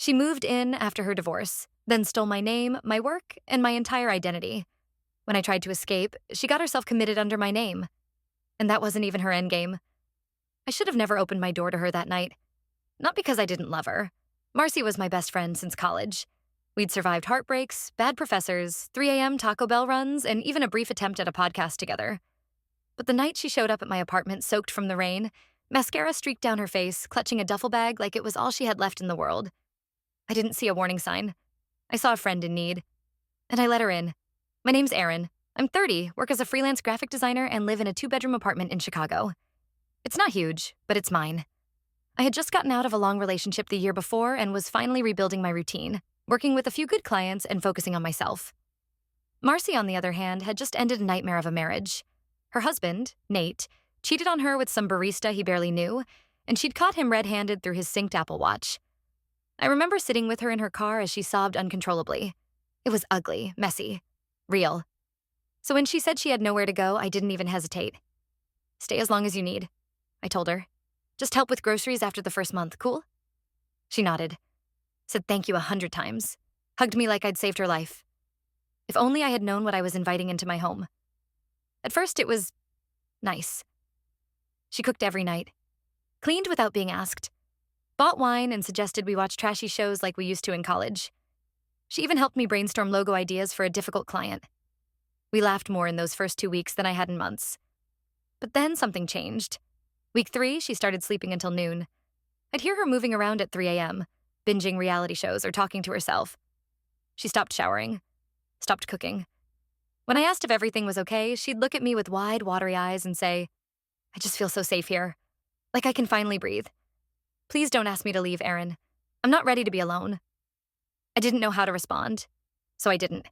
She moved in after her divorce, then stole my name, my work, and my entire identity. When I tried to escape, she got herself committed under my name. And that wasn't even her endgame. I should have never opened my door to her that night. Not because I didn't love her. Marcy was my best friend since college. We'd survived heartbreaks, bad professors, 3 a.m. Taco Bell runs, and even a brief attempt at a podcast together. But the night she showed up at my apartment soaked from the rain, mascara streaked down her face, clutching a duffel bag like it was all she had left in the world. I didn't see a warning sign. I saw a friend in need. And I let her in. My name's Erin. I'm 30, work as a freelance graphic designer, and live in a 2-bedroom apartment in Chicago. It's not huge, but it's mine. I had just gotten out of a long relationship the year before and was finally rebuilding my routine, working with a few good clients and focusing on myself. Marcy, on the other hand, had just ended a nightmare of a marriage. Her husband, Nate, cheated on her with some barista he barely knew, and she'd caught him red-handed through his synced Apple Watch. I remember sitting with her in her car as she sobbed uncontrollably. It was ugly, messy, real. So when she said she had nowhere to go, I didn't even hesitate. Stay as long as you need, I told her. Just help with groceries after the first month, cool? She nodded, said thank you 100 times, hugged me like I'd saved her life. If only I had known what I was inviting into my home. At first, it was nice. She cooked every night, cleaned without being asked, bought wine and suggested we watch trashy shows like we used to in college. She even helped me brainstorm logo ideas for a difficult client. We laughed more in those first 2 weeks than I had in months. But then something changed. Week 3, she started sleeping until noon. I'd hear her moving around at 3 a.m., binging reality shows or talking to herself. She stopped showering, stopped cooking. When I asked if everything was okay, she'd look at me with wide, watery eyes and say, I just feel so safe here. Like I can finally breathe. Please don't ask me to leave, Erin. I'm not ready to be alone. I didn't know how to respond, so I didn't.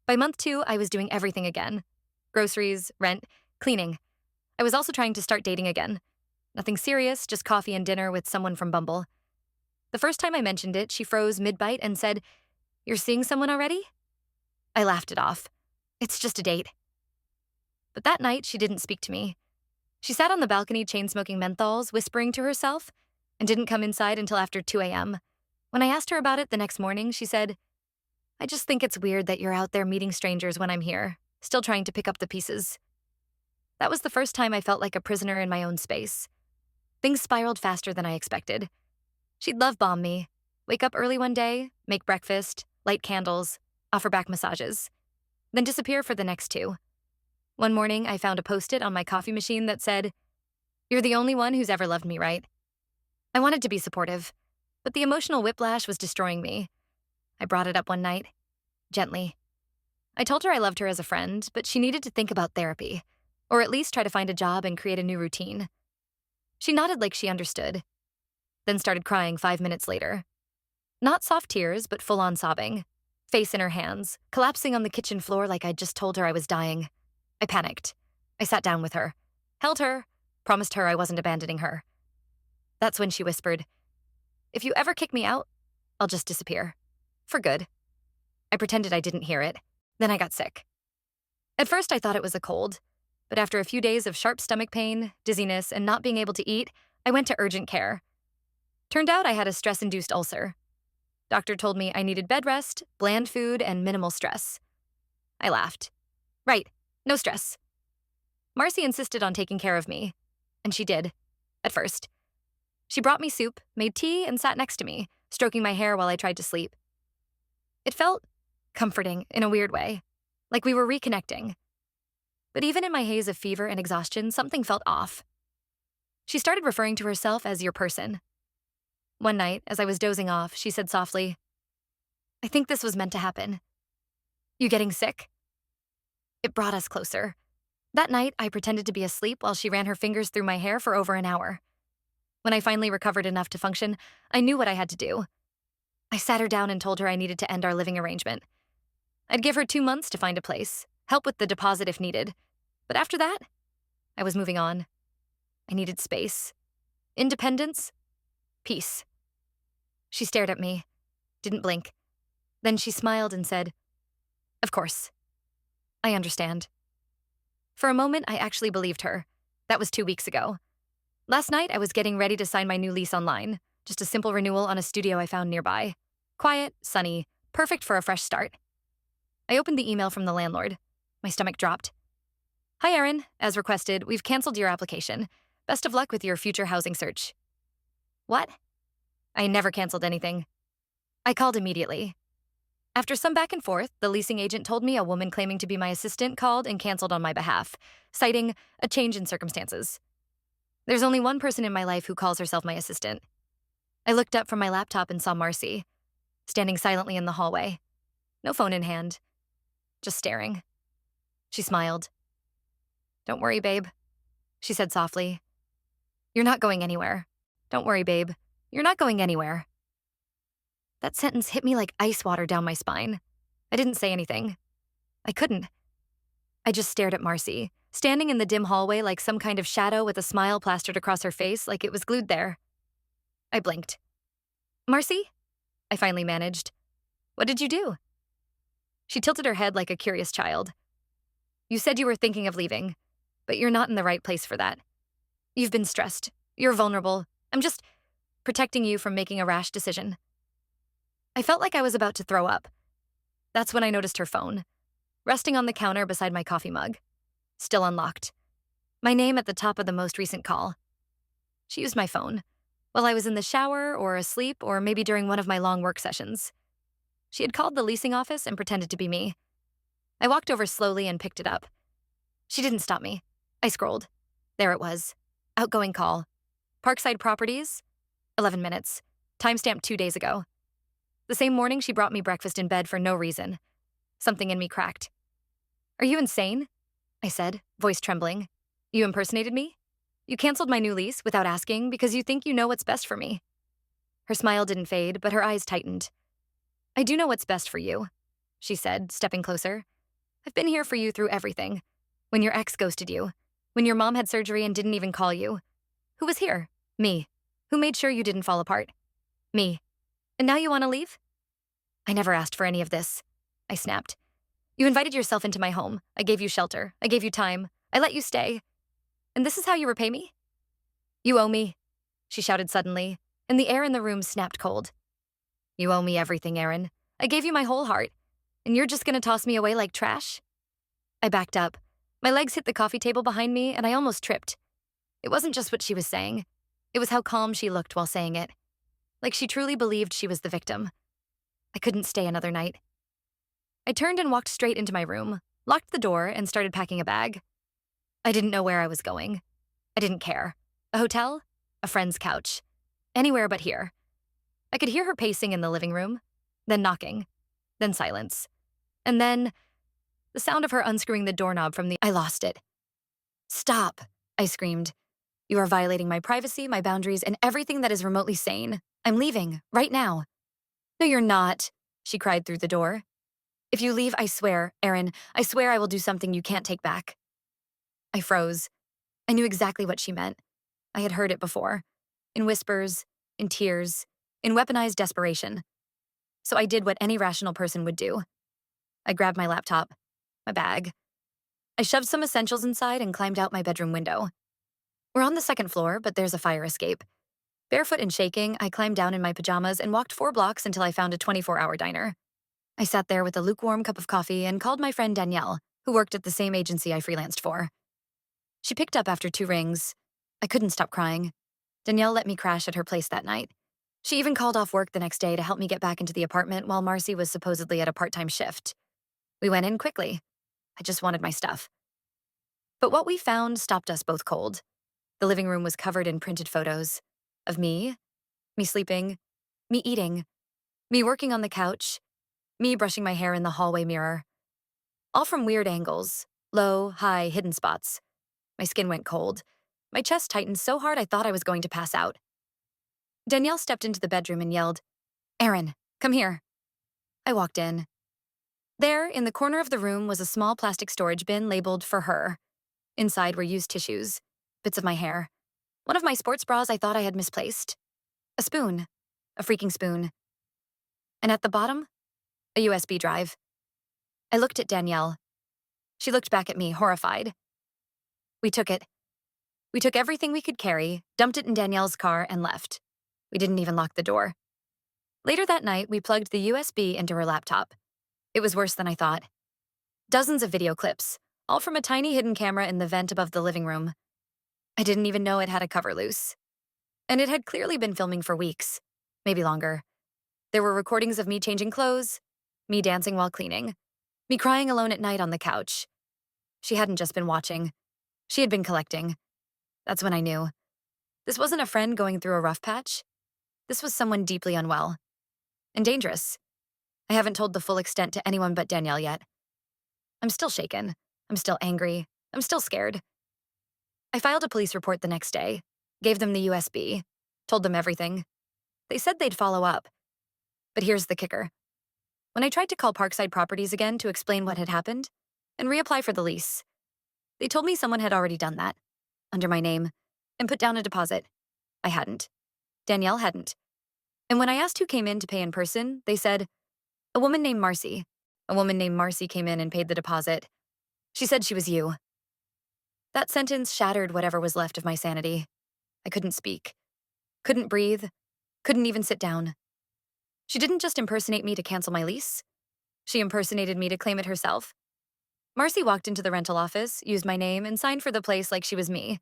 By month 2, I was doing everything again. Groceries, rent, cleaning. I was also trying to start dating again. Nothing serious, just coffee and dinner with someone from Bumble. The first time I mentioned it, she froze mid-bite and said, You're seeing someone already? I laughed it off. It's just a date. But that night, she didn't speak to me. She sat on the balcony chain-smoking menthols, whispering to herself, and didn't come inside until after 2 a.m. When I asked her about it the next morning, she said, I just think it's weird that you're out there meeting strangers when I'm here, still trying to pick up the pieces. That was the first time I felt like a prisoner in my own space. Things spiraled faster than I expected. She'd love bomb me, wake up early one day, make breakfast, light candles, offer back massages, then disappear for the next 2. One morning, I found a Post-it on my coffee machine that said, You're the only one who's ever loved me, right? I wanted to be supportive, but the emotional whiplash was destroying me. I brought it up one night, gently. I told her I loved her as a friend, but she needed to think about therapy, or at least try to find a job and create a new routine. She nodded like she understood, then started crying 5 minutes later. Not soft tears, but full-on sobbing, face in her hands, collapsing on the kitchen floor like I'd just told her I was dying. I panicked. I sat down with her, held her, promised her I wasn't abandoning her. That's when she whispered, If you ever kick me out, I'll just disappear. For good. I pretended I didn't hear it. Then I got sick. At first, I thought it was a cold, but after a few days of sharp stomach pain, dizziness, and not being able to eat, I went to urgent care. Turned out I had a stress-induced ulcer. Doctor told me I needed bed rest, bland food, and minimal stress. I laughed. Right, no stress. Marcy insisted on taking care of me, and she did, at first. She brought me soup, made tea, and sat next to me, stroking my hair while I tried to sleep. It felt comforting in a weird way, like we were reconnecting. But even in my haze of fever and exhaustion, something felt off. She started referring to herself as your person. One night, as I was dozing off, she said softly, I think this was meant to happen. You getting sick? It brought us closer. That night, I pretended to be asleep while she ran her fingers through my hair for over an hour. When I finally recovered enough to function, I knew what I had to do. I sat her down and told her I needed to end our living arrangement. I'd give her 2 months to find a place, help with the deposit if needed. But after that, I was moving on. I needed space, independence, peace. She stared at me, didn't blink. Then she smiled and said, Of course. I understand. For a moment, I actually believed her. That was 2 weeks ago. Last night, I was getting ready to sign my new lease online, Just a simple renewal on a studio I found nearby. Quiet, sunny, perfect for a fresh start. I opened the email from the landlord. My stomach dropped. Hi, Erin. As requested, we've canceled your application. Best of luck with your future housing search. What? I never canceled anything. I called immediately. After some back and forth, the leasing agent told me a woman claiming to be my assistant called and canceled on my behalf, citing a change in circumstances. There's only one person in my life who calls herself my assistant. I looked up from my laptop and saw Marcy, standing silently in the hallway. No phone in hand, just staring. She smiled. Don't worry, babe, she said softly. You're not going anywhere. Don't worry, babe. You're not going anywhere. That sentence hit me like ice water down my spine. I didn't say anything. I couldn't. I just stared at Marcy, standing in the dim hallway like some kind of shadow with a smile plastered across her face like it was glued there. I blinked. Marcy? I finally managed. What did you do? She tilted her head like a curious child. You said you were thinking of leaving, but you're not in the right place for that. You've been stressed. You're vulnerable. I'm just protecting you from making a rash decision. I felt like I was about to throw up. That's when I noticed her phone, resting on the counter beside my coffee mug, still unlocked. My name at the top of the most recent call. She used my phone while I was in the shower or asleep or maybe during one of my long work sessions. She had called the leasing office and pretended to be me. I walked over slowly and picked it up. She didn't stop me. I scrolled. There it was. Outgoing call. Parkside Properties. 11 minutes. Timestamp 2 days ago. The same morning, she brought me breakfast in bed for no reason. Something in me cracked. Are you insane? I said, voice trembling. You impersonated me? You canceled my new lease without asking because you think you know what's best for me. Her smile didn't fade, but her eyes tightened. I do know what's best for you, she said, stepping closer. I've been here for you through everything. When your ex ghosted you. When your mom had surgery and didn't even call you. Who was here? Me. Who made sure you didn't fall apart? Me. And now you want to leave? I never asked for any of this, I snapped. You invited yourself into my home. I gave you shelter. I gave you time. I let you stay. And this is how you repay me? You owe me, she shouted suddenly, and the air in the room snapped cold. You owe me everything, Erin. I gave you my whole heart, and you're just gonna toss me away like trash? I backed up. My legs hit the coffee table behind me, and I almost tripped. It wasn't just what she was saying. It was how calm she looked while saying it. Like she truly believed she was the victim. I couldn't stay another night. I turned and walked straight into my room, locked the door, and started packing a bag. I didn't know where I was going. I didn't care. A hotel? A friend's couch. Anywhere but here. I could hear her pacing in the living room, then knocking, then silence. And then the sound of her unscrewing the doorknob from the— I lost it. Stop, I screamed. You are violating my privacy, my boundaries, and everything that is remotely sane. I'm leaving, right now. No, you're not, she cried through the door. If you leave, I swear, Erin, I swear I will do something you can't take back. I froze. I knew exactly what she meant. I had heard it before. In whispers, in tears, in weaponized desperation. So I did what any rational person would do. I grabbed my laptop, my bag. I shoved some essentials inside and climbed out my bedroom window. We're on the second floor, but there's a fire escape. Barefoot and shaking, I climbed down in my pajamas and walked 4 blocks until I found a 24-hour diner. I sat there with a lukewarm cup of coffee and called my friend Danielle, who worked at the same agency I freelanced for. She picked up after 2 rings. I couldn't stop crying. Danielle let me crash at her place that night. She even called off work the next day to help me get back into the apartment while Marcy was supposedly at a part-time shift. We went in quickly. I just wanted my stuff. But what we found stopped us both cold. The living room was covered in printed photos of me sleeping, me eating, me working on the couch, me brushing my hair in the hallway mirror. All from weird angles, low, high, hidden spots. My skin went cold. My chest tightened so hard I thought I was going to pass out. Danielle stepped into the bedroom and yelled, Erin, come here. I walked in. There, in the corner of the room, was a small plastic storage bin labeled for her. Inside were used tissues, bits of my hair. One of my sports bras I thought I had misplaced. A spoon. A freaking spoon. And at the bottom, a USB drive. I looked at Danielle. She looked back at me, horrified. We took it. We took everything we could carry, dumped it in Danielle's car, and left. We didn't even lock the door. Later that night, we plugged the USB into her laptop. It was worse than I thought. Dozens of video clips, all from a tiny hidden camera in the vent above the living room. I didn't even know it had a cover loose. And it had clearly been filming for weeks, maybe longer. There were recordings of me changing clothes, me dancing while cleaning, me crying alone at night on the couch. She hadn't just been watching. She had been collecting. That's when I knew. This wasn't a friend going through a rough patch. This was someone deeply unwell. And dangerous. I haven't told the full extent to anyone but Danielle yet. I'm still shaken. I'm still angry. I'm still scared. I filed a police report the next day, gave them the USB, told them everything. They said they'd follow up. But here's the kicker. When I tried to call Parkside Properties again to explain what had happened and reapply for the lease, they told me someone had already done that, under my name, and put down a deposit. I hadn't. Danielle hadn't. And when I asked who came in to pay in person, they said, a woman named Marcy. A woman named Marcy came in and paid the deposit. She said she was you. That sentence shattered whatever was left of my sanity. I couldn't speak. Couldn't breathe. Couldn't even sit down. She didn't just impersonate me to cancel my lease. She impersonated me to claim it herself. Marcy walked into the rental office, used my name, and signed for the place like she was me.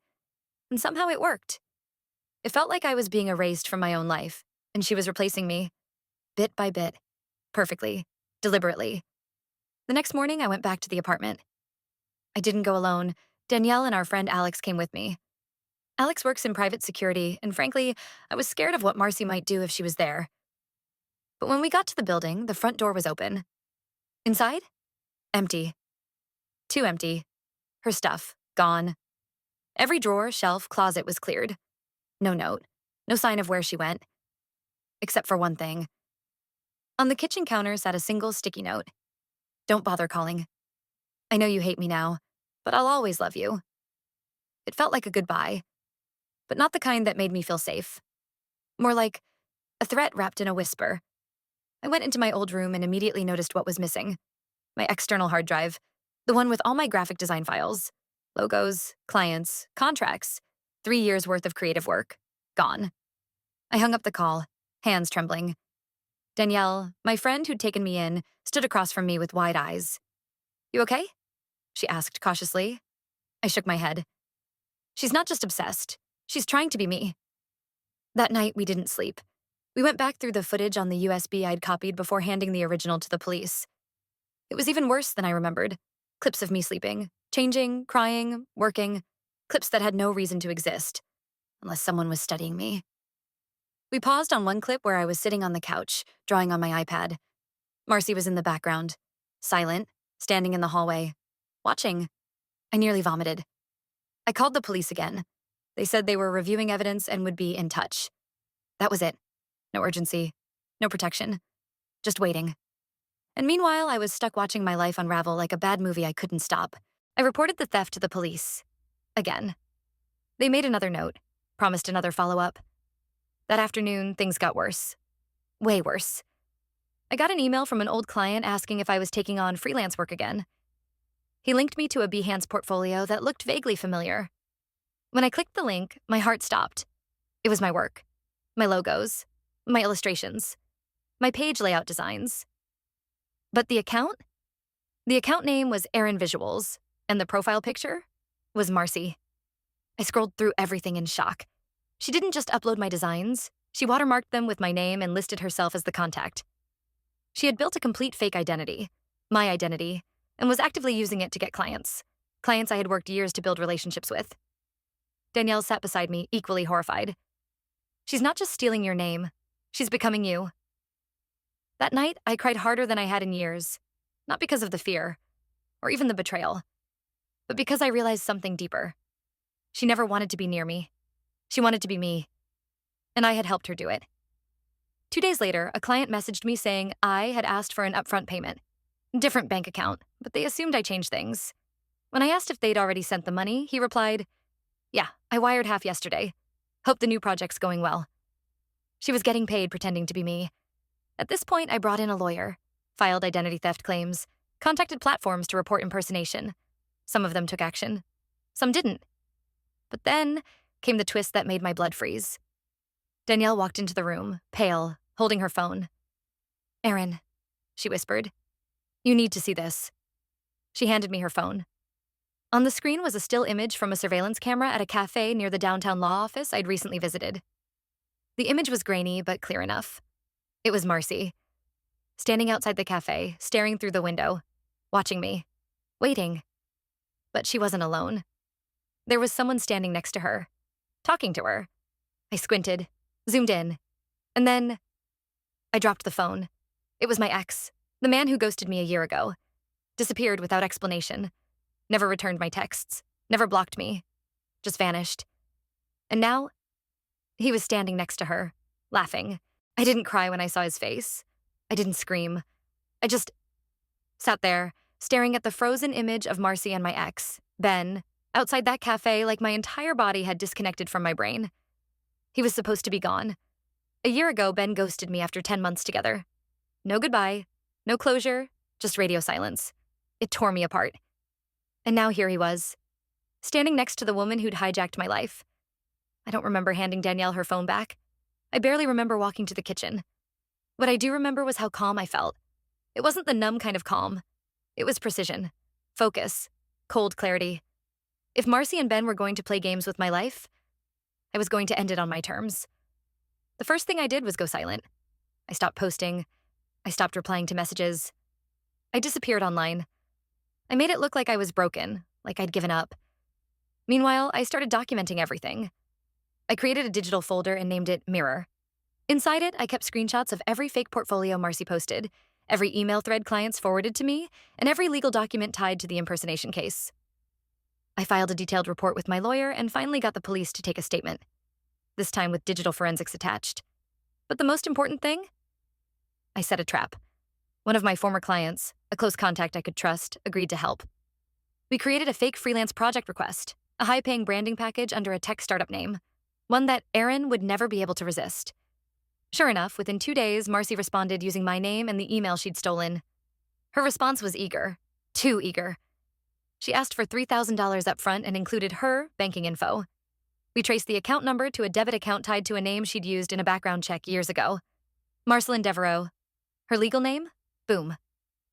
And somehow it worked. It felt like I was being erased from my own life, and she was replacing me, bit by bit, perfectly, deliberately. The next morning, I went back to the apartment. I didn't go alone. Danielle and our friend Alex came with me. Alex works in private security, and frankly, I was scared of what Marcy might do if she was there. But when we got to the building, the front door was open. Inside? Empty. Too empty. Her stuff, gone. Every drawer, shelf, closet was cleared. No note. No sign of where she went. Except for one thing. On the kitchen counter sat a single sticky note. Don't bother calling. I know you hate me now, but I'll always love you. It felt like a goodbye, but not the kind that made me feel safe. More like a threat wrapped in a whisper. I went into my old room and immediately noticed what was missing. My external hard drive, the one with all my graphic design files, logos, clients, contracts, 3 years worth of creative work, gone. I hung up the call, hands trembling. Danielle, my friend who'd taken me in, stood across from me with wide eyes. You okay? She asked cautiously. I shook my head. She's not just obsessed. She's trying to be me. That night, we didn't sleep. We went back through the footage on the USB I'd copied before handing the original to the police. It was even worse than I remembered. Clips of me sleeping, changing, crying, working. Clips that had no reason to exist, unless someone was studying me. We paused on one clip where I was sitting on the couch, drawing on my iPad. Marcy was in the background, silent, standing in the hallway, watching. I nearly vomited. I called the police again. They said they were reviewing evidence and would be in touch. That was it. No urgency, no protection, just waiting. And meanwhile, I was stuck watching my life unravel like a bad movie I couldn't stop. I reported the theft to the police. Again. They made another note, promised another follow-up. That afternoon, things got worse. Way worse. I got an email from an old client asking if I was taking on freelance work again. He linked me to a Behance portfolio that looked vaguely familiar. When I clicked the link, my heart stopped. It was my work, my logos, my illustrations, my page layout designs. But the account? The account name was Aaron Visuals, and the profile picture was Marcy. I scrolled through everything in shock. She didn't just upload my designs, she watermarked them with my name and listed herself as the contact. She had built a complete fake identity, my identity, and was actively using it to get clients I had worked years to build relationships with. Danielle sat beside me, equally horrified. She's not just stealing your name, she's becoming you. That night, I cried harder than I had in years, not because of the fear, or even the betrayal, but because I realized something deeper. She never wanted to be near me. She wanted to be me, and I had helped her do it. 2 days later, a client messaged me saying I had asked for an upfront payment. Different bank account, but they assumed I changed things. When I asked if they'd already sent the money, he replied, yeah, I wired half yesterday. Hope the new project's going well. She was getting paid pretending to be me. At this point, I brought in a lawyer, filed identity theft claims, contacted platforms to report impersonation. Some of them took action. Some didn't. But then came the twist that made my blood freeze. Danielle walked into the room, pale, holding her phone. "Erin," she whispered, "you need to see this." She handed me her phone. On the screen was a still image from a surveillance camera at a cafe near the downtown law office I'd recently visited. The image was grainy, but clear enough. It was Marcy, standing outside the cafe, staring through the window, watching me, waiting. But she wasn't alone. There was someone standing next to her, talking to her. I squinted, zoomed in, and then I dropped the phone. It was my ex, the man who ghosted me a year ago. Disappeared without explanation. Never returned my texts. Never blocked me. Just vanished. And now, he was standing next to her, laughing. I didn't cry when I saw his face. I didn't scream. I just sat there, staring at the frozen image of Marcy and my ex, Ben, outside that cafe like my entire body had disconnected from my brain. He was supposed to be gone. A year ago, Ben ghosted me after 10 months together. No goodbye, no closure, just radio silence. It tore me apart. And now here he was, standing next to the woman who'd hijacked my life. I don't remember handing Danielle her phone back. I barely remember walking to the kitchen. What I do remember was how calm I felt. It wasn't the numb kind of calm. It was precision, focus, cold clarity. If Marcy and Ben were going to play games with my life, I was going to end it on my terms. The first thing I did was go silent. I stopped posting. I stopped replying to messages. I disappeared online. I made it look like I was broken, like I'd given up. Meanwhile, I started documenting everything. I created a digital folder and named it Mirror. Inside it, I kept screenshots of every fake portfolio Marcy posted, every email thread clients forwarded to me, and every legal document tied to the impersonation case. I filed a detailed report with my lawyer and finally got the police to take a statement, this time with digital forensics attached. But the most important thing? I set a trap. One of my former clients, a close contact I could trust, agreed to help. We created a fake freelance project request, a high-paying branding package under a tech startup name, one that Erin would never be able to resist. Sure enough, within 2 days, Marcy responded using my name and the email she'd stolen. Her response was eager, too eager. She asked for $3,000 up front and included her banking info. We traced the account number to a debit account tied to a name she'd used in a background check years ago. Marcelin Devereaux. Her legal name? Boom.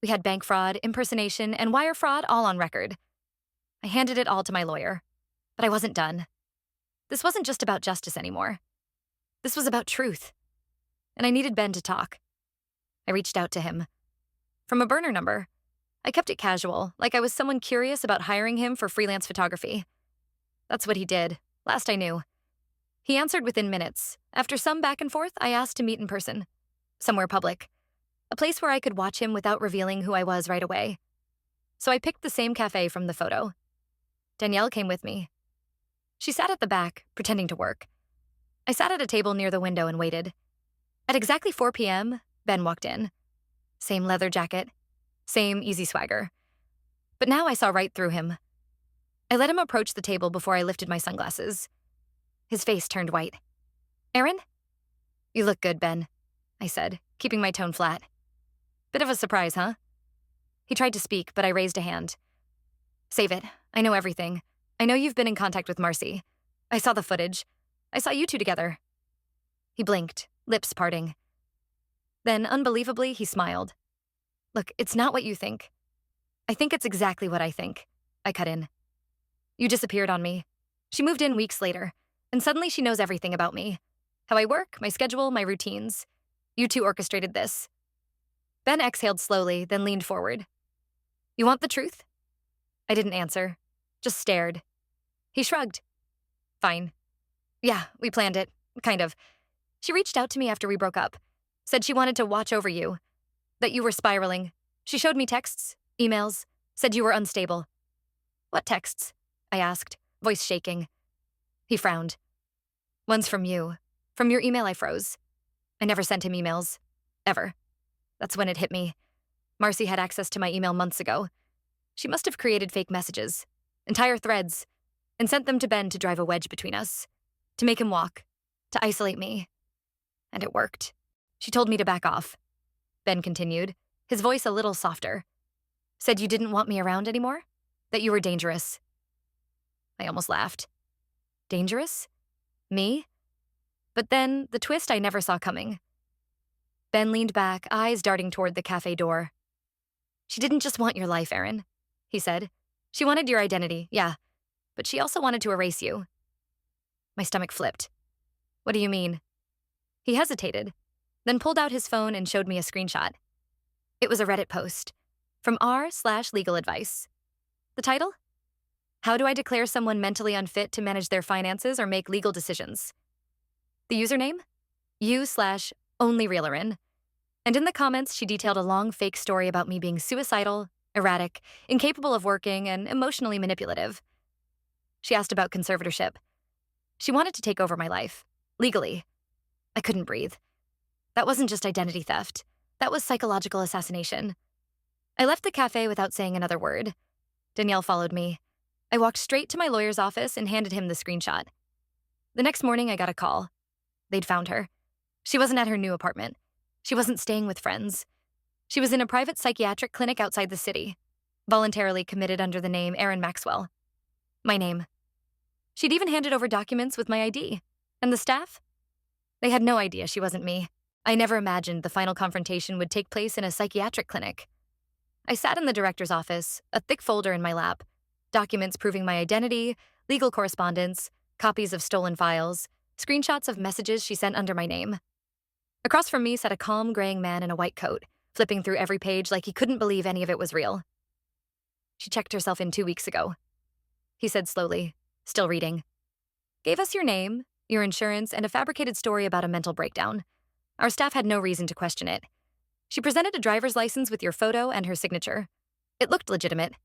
We had bank fraud, impersonation, and wire fraud all on record. I handed it all to my lawyer. But I wasn't done. This wasn't just about justice anymore. This was about truth. And I needed Ben to talk. I reached out to him. From a burner number. I kept it casual, like I was someone curious about hiring him for freelance photography. That's what he did, last I knew. He answered within minutes. After some back and forth, I asked to meet in person. Somewhere public. A place where I could watch him without revealing who I was right away. So I picked the same cafe from the photo. Danielle came with me. She sat at the back, pretending to work. I sat at a table near the window and waited. At exactly 4 p.m., Ben walked in. Same leather jacket, same easy swagger. But now I saw right through him. I let him approach the table before I lifted my sunglasses. His face turned white. "Erin?" "You look good, Ben," I said, keeping my tone flat. "Bit of a surprise, huh?" He tried to speak, but I raised a hand. "Save it. I know everything. I know you've been in contact with Marcy. I saw the footage. I saw you two together." He blinked, lips parting. Then, unbelievably, he smiled. "Look, it's not what you think. I think it's exactly what I think," I cut in. "You disappeared on me. She moved in weeks later, and suddenly she knows everything about me. How I work, my schedule, my routines. You two orchestrated this." Ben exhaled slowly, then leaned forward. "You want the truth?" I didn't answer, just stared. He shrugged. "Fine. Yeah, we planned it, kind of. She reached out to me after we broke up. Said she wanted to watch over you. That you were spiraling. She showed me texts, emails, said you were unstable." "What texts?" I asked, voice shaking. He frowned. "One's from you. From your email I froze. I never sent him emails. Ever." That's when it hit me. Marcy had access to my email months ago. She must have created fake messages, entire threads, and sent them to Ben to drive a wedge between us, to make him walk, to isolate me. And it worked. She told me to back off. Ben continued, his voice a little softer. "Said you didn't want me around anymore? That you were dangerous." I almost laughed. Dangerous? Me? But then, the twist I never saw coming. Ben leaned back, eyes darting toward the cafe door. "She didn't just want your life, Erin," he said. "She wanted your identity, yeah, but she also wanted to erase you." My stomach flipped. "What do you mean?" He hesitated, then pulled out his phone and showed me a screenshot. It was a Reddit post from r/legal advice. The title? "How do I declare someone mentally unfit to manage their finances or make legal decisions?" The username? u/onlyrealerin. And in the comments, she detailed a long fake story about me being suicidal, erratic, incapable of working, and emotionally manipulative. She asked about conservatorship. She wanted to take over my life, legally. I couldn't breathe. That wasn't just identity theft. That was psychological assassination. I left the cafe without saying another word. Danielle followed me. I walked straight to my lawyer's office and handed him the screenshot. The next morning, I got a call. They'd found her. She wasn't at her new apartment. She wasn't staying with friends. She was in a private psychiatric clinic outside the city, voluntarily committed under the name Erin Maxwell. My name. She'd even handed over documents with my ID. And the staff? They had no idea she wasn't me. I never imagined the final confrontation would take place in a psychiatric clinic. I sat in the director's office, a thick folder in my lap, documents proving my identity, legal correspondence, copies of stolen files, screenshots of messages she sent under my name. Across from me sat a calm, graying man in a white coat, flipping through every page like he couldn't believe any of it was real. "She checked herself in 2 weeks ago," he said slowly, still reading. "Gave us your name, your insurance, and a fabricated story about a mental breakdown. Our staff had no reason to question it. She presented a driver's license with your photo and her signature. It looked legitimate."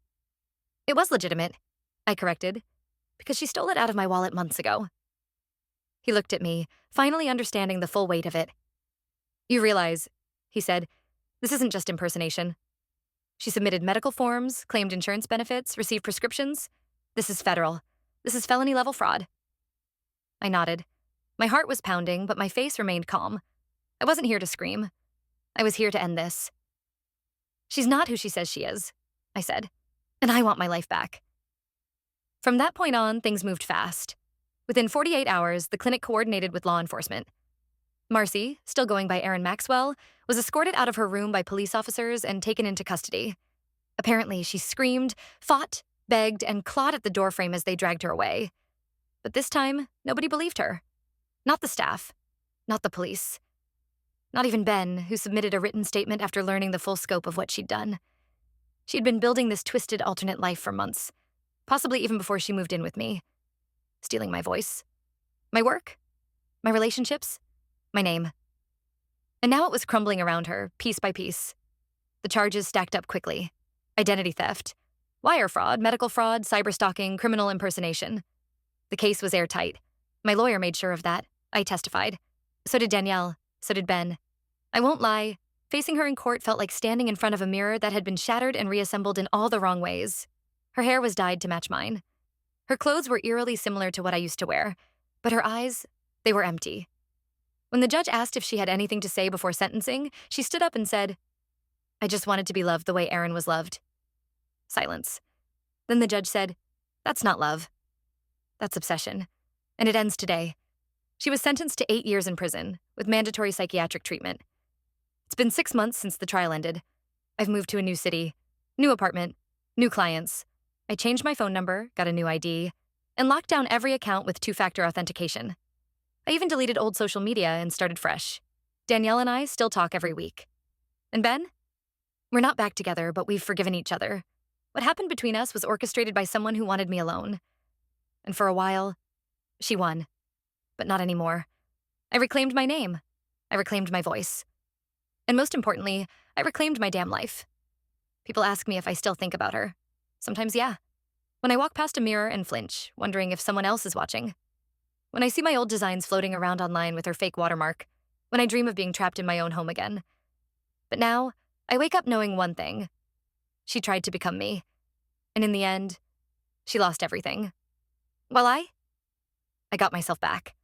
"It was legitimate," I corrected, "because she stole it out of my wallet months ago." He looked at me, finally understanding the full weight of it. "You realize," he said, "this isn't just impersonation. She submitted medical forms, claimed insurance benefits, received prescriptions. This is federal. This is felony-level fraud." I nodded. My heart was pounding, but my face remained calm. I wasn't here to scream. I was here to end this. "She's not who she says she is," I said, "and I want my life back." From that point on, things moved fast. Within 48 hours, the clinic coordinated with law enforcement. Marcy, still going by Erin Maxwell, was escorted out of her room by police officers and taken into custody. Apparently, she screamed, fought, begged, and clawed at the doorframe as they dragged her away. But this time, nobody believed her. Not the staff. Not the police. Not even Ben, who submitted a written statement after learning the full scope of what she'd done. She'd been building this twisted alternate life for months, possibly even before she moved in with me. Stealing my voice, my work, my relationships, my name. And now it was crumbling around her, piece by piece. The charges stacked up quickly. Identity theft, wire fraud, medical fraud, cyberstalking, criminal impersonation. The case was airtight. My lawyer made sure of that. I testified. So did Danielle. So did Ben. I won't lie. Facing her in court felt like standing in front of a mirror that had been shattered and reassembled in all the wrong ways. Her hair was dyed to match mine. Her clothes were eerily similar to what I used to wear, but her eyes, they were empty. When the judge asked if she had anything to say before sentencing, she stood up and said, "I just wanted to be loved the way Erin was loved." Silence. Then the judge said, "That's not love. That's obsession. And it ends today." She was sentenced to 8 years in prison, with mandatory psychiatric treatment. It's been 6 months since the trial ended. I've moved to a new city, new apartment, new clients. I changed my phone number, got a new ID, and locked down every account with two-factor authentication. I even deleted old social media and started fresh. Danielle and I still talk every week. And Ben? We're not back together, but we've forgiven each other. What happened between us was orchestrated by someone who wanted me alone. And for a while, she won. But not anymore. I reclaimed my name. I reclaimed my voice. And most importantly, I reclaimed my damn life. People ask me if I still think about her. Sometimes, yeah. When I walk past a mirror and flinch, wondering if someone else is watching. When I see my old designs floating around online with her fake watermark. When I dream of being trapped in my own home again. But now, I wake up knowing one thing. She tried to become me. And in the end, she lost everything. While I got myself back.